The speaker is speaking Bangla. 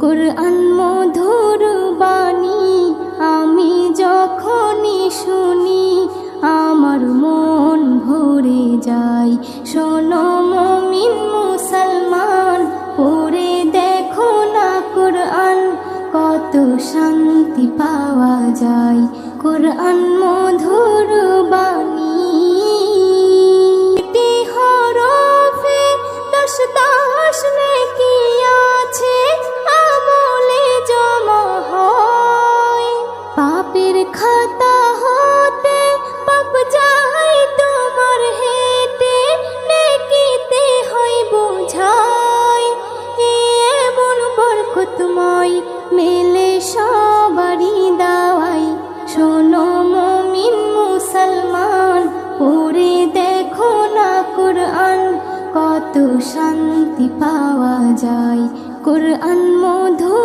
কুরআন মধুর বাণী আমি যখনই শুনি আমার মন ভরে যায়। শোনো মুমিন মুসলমান, পড়ে দেখো না কুরআন, কত শান্তি পাওয়া যায়। কুরআন মধুর বাণী, হরফে দশ দশ নেকি আছে, আমলে জমা হয়। পাপের খাতা হতে পাপ যায় তোমার হেঁটে, নেকিতে হয় বোঝাই। এমন বরকতময় মেলে সবারই দাওয়াই। শোনো মুমিন মুসলমান, পড়ে দেখো না কুরআন, কত শান্তি পাওয়া যায়। কুরআন